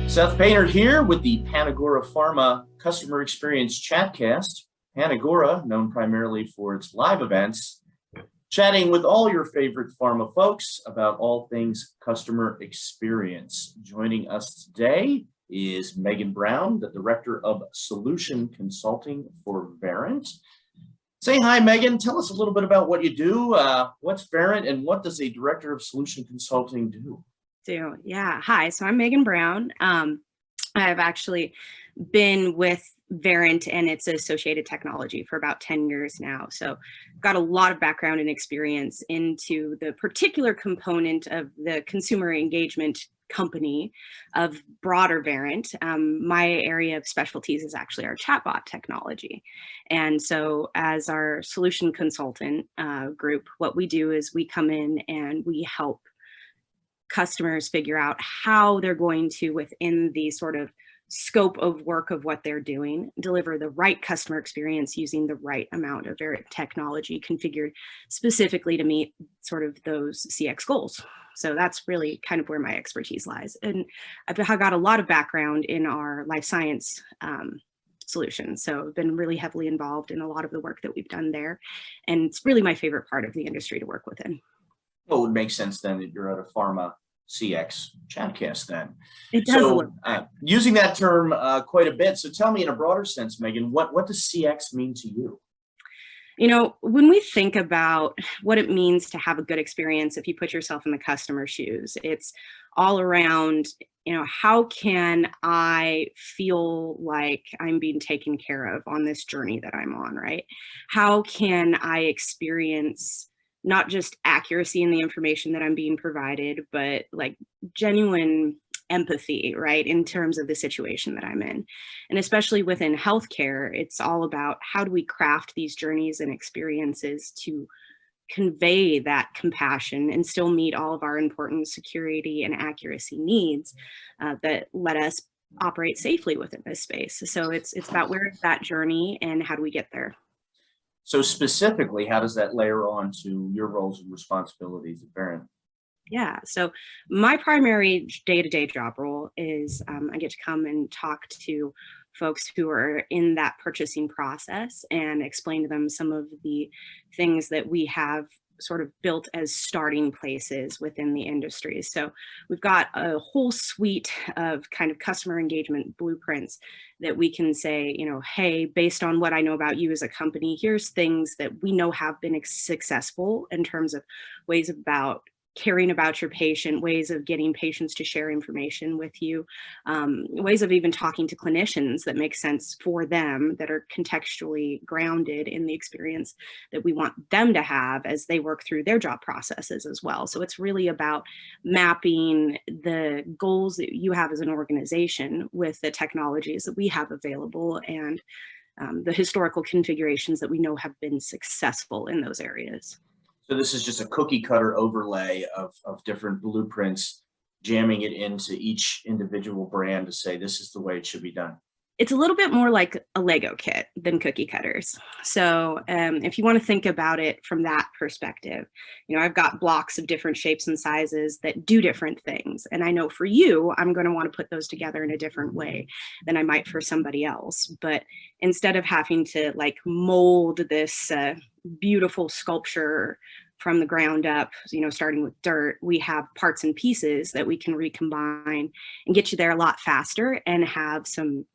Seth Painter here with the Pharma Customer Experience Chatcast. Panagora, known primarily for its live events, chatting with all your favorite pharma folks about all things customer experience. Joining us today is Megan Brown, the Director of Solution Consulting for Verint. Say hi, Megan. Tell us a little bit about what you do. What's Verint and what does a Director of Solution Consulting do? Yeah. Hi. So I'm Megan Brown. I've actually been with Verint and its associated technology for about 10 years now. So I've got a lot of background and experience into the particular component of the consumer engagement company of broader Verint. My area of specialties is actually our chatbot technology. And so as our solution consultant group, what we do is we come in and we help customers figure out how they're going to, within the sort of scope of work of what they're doing, deliver the right customer experience using the right amount of Verint technology configured specifically to meet sort of those CX goals. So that's really kind of where my expertise lies. And I've got a lot of background in our life science solutions. So I've been really heavily involved in a lot of the work that we've done there. And it's really my favorite part of the industry to work within. Well, it would make sense then that you're at a Pharma CX Chatcast then. It does. So using that term quite a bit. So tell me in a broader sense, Megan, what does CX mean to you? You know, when we think about what it means to have a good experience, if you put yourself in the customer's shoes, it's all around, how can I feel like I'm being taken care of on this journey that I'm on, right? How can I experience not just accuracy in the information that I'm being provided, but like genuine empathy, right, in terms of the situation that I'm in. And especially within healthcare, it's all about how do we craft these journeys and experiences to convey that compassion and still meet all of our important security and accuracy needs that let us operate safely within this space. So it's about where is that journey and how do we get there? So specifically, how does that layer on to your roles and responsibilities at Verint? Yeah, so my primary day-to-day job role is I get to come and talk to folks who are in that purchasing process and explain to them some of the things that we have sort of built as starting places within the industry. So we've got a whole suite of kind of customer engagement blueprints that we can say, hey, based on what I know about you as a company, here's things that we know have been successful in terms of ways about caring about your patient, ways of getting patients to share information with you, ways of even talking to clinicians that make sense for them, that are contextually grounded in the experience that we want them to have as they work through their job processes as well. So it's really about mapping the goals that you have as an organization with the technologies that we have available and the historical configurations that we know have been successful in those areas. So this is just a cookie cutter overlay of different blueprints, jamming it into each individual brand to say, this is the way it should be done. It's a little bit more like a Lego kit than cookie cutters. So if you want to think about it from that perspective, I've got blocks of different shapes and sizes that do different things. And I know for you, I'm going to want to put those together in a different way than I might for somebody else. But instead of having to mold this beautiful sculpture from the ground up, starting with dirt, we have parts and pieces that we can recombine and get you there a lot faster and have some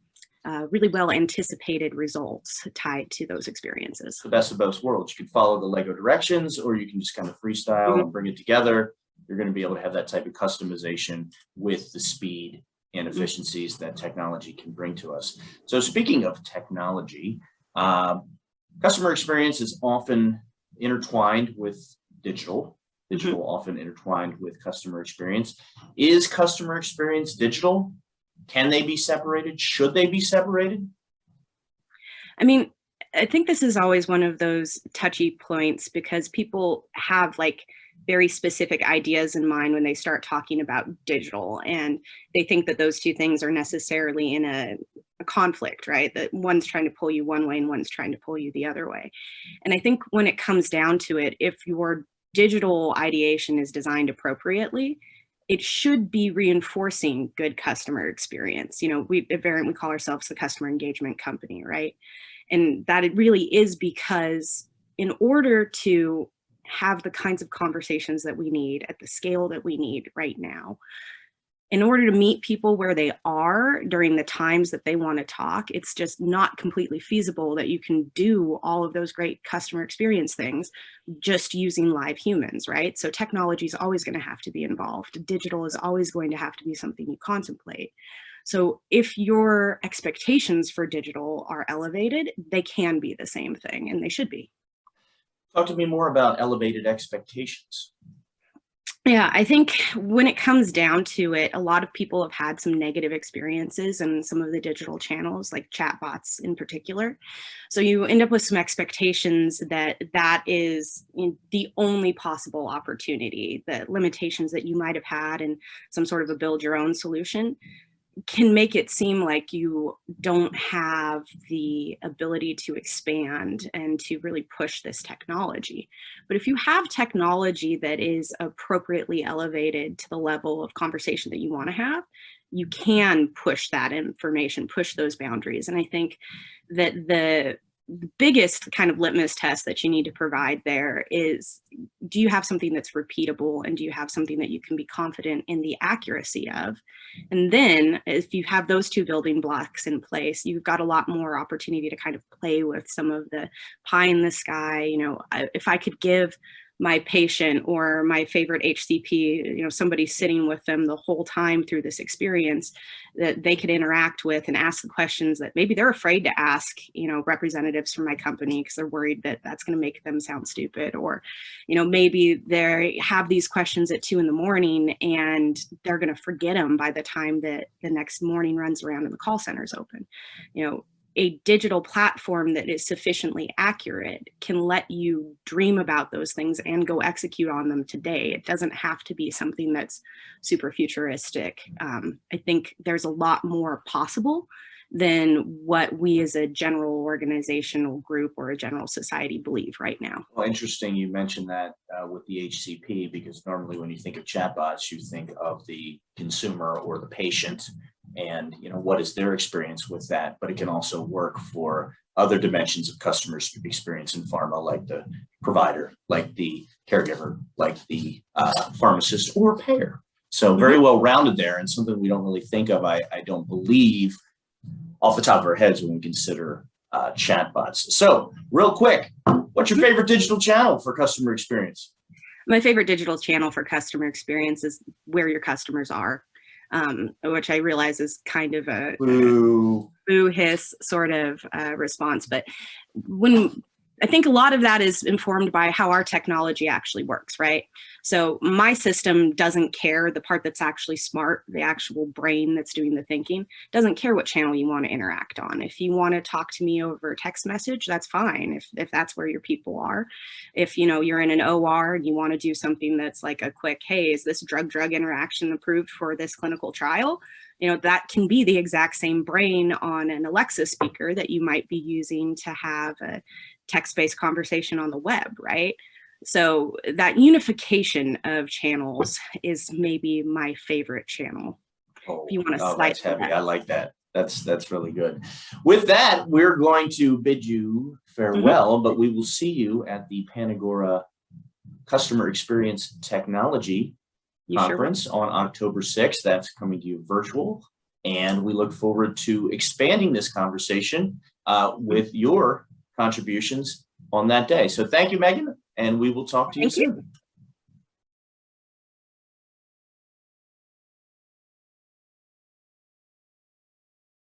really well anticipated results tied to those experiences. The best of both worlds. You can follow the Lego directions, or you can just kind of freestyle and bring it together. You're going to be able to have that type of customization with the speed and efficiencies that technology can bring to us. So speaking of technology, customer experience is often intertwined with digital. Digital often intertwined with customer experience. Is customer experience digital? Can they be separated? Should they be separated? I mean, I think this is always one of those touchy points because people have very specific ideas in mind when they start talking about digital, and they think that those two things are necessarily in a a conflict, right? That one's trying to pull you one way and one's trying to pull you the other way. And I think when it comes down to it, if your digital ideation is designed appropriately, it should be reinforcing good customer experience. We at Verint, we call ourselves the customer engagement company, right? And that it really is because in order to have the kinds of conversations that we need at the scale that we need right now, in order to meet people where they are during the times that they want to talk, it's just not completely feasible that you can do all of those great customer experience things just using live humans, right? So technology is always going to have to be involved. Digital is always going to have to be something you contemplate. So if your expectations for digital are elevated, they can be the same thing, and they should be. Talk to me more about elevated expectations. Yeah, I think when it comes down to it, a lot of people have had some negative experiences in some of the digital channels, like chatbots in particular. So you end up with some expectations that is the only possible opportunity, the limitations that you might have had in some sort of a build your own solution can make it seem like you don't have the ability to expand and to really push this technology. But if you have technology that is appropriately elevated to the level of conversation that you want to have, you can push that information, push those boundaries. And I think that the biggest kind of litmus test that you need to provide there is, do you have something that's repeatable, and do you have something that you can be confident in the accuracy of? And then if you have those two building blocks in place, you've got a lot more opportunity to kind of play with some of the pie in the sky. If I could give my patient or my favorite HCP, somebody sitting with them the whole time through this experience that they could interact with and ask the questions that maybe they're afraid to ask, representatives from my company because they're worried that that's going to make them sound stupid. Or, maybe they have these questions at 2 a.m. and they're going to forget them by the time that the next morning runs around and the call center's open. A digital platform that is sufficiently accurate can let you dream about those things and go execute on them today. It doesn't have to be something that's super futuristic. I think there's a lot more possible than what we as a general organizational group or a general society believe right now. Well, interesting you mentioned that with the HCP, because normally when you think of chatbots, you think of the consumer or the patient, and what is their experience with that. But it can also work for other dimensions of customers' experience in pharma, like the provider, like the caregiver, like the pharmacist or payer. So very well rounded there, and something we don't really think of, I don't believe, off the top of our heads when we consider chatbots. So real quick, what's your favorite digital channel for customer experience? My favorite digital channel for customer experience is where your customers are. Which I realize is kind of a boo hiss sort of response. But I think a lot of that is informed by how our technology actually works, right? So my system doesn't care, the part that's actually smart, the actual brain that's doing the thinking, doesn't care what channel you want to interact on. If you want to talk to me over text message, that's fine, if that's where your people are. If you're in an OR and you want to do something that's like a quick, hey, is this drug interaction approved for this clinical trial? That can be the exact same brain on an Alexa speaker that you might be using to have a text-based conversation on the web, right? So that unification of channels is maybe my favorite channel. Oh, if you want to that's heavy. I like that. That's really good. With that, we're going to bid you farewell, but we will see you at the Panagora Customer Experience Technology Conference on October 6th. That's coming to you virtual. And we look forward to expanding this conversation with your contributions on that day. So thank you, Megan, and we will talk to you soon.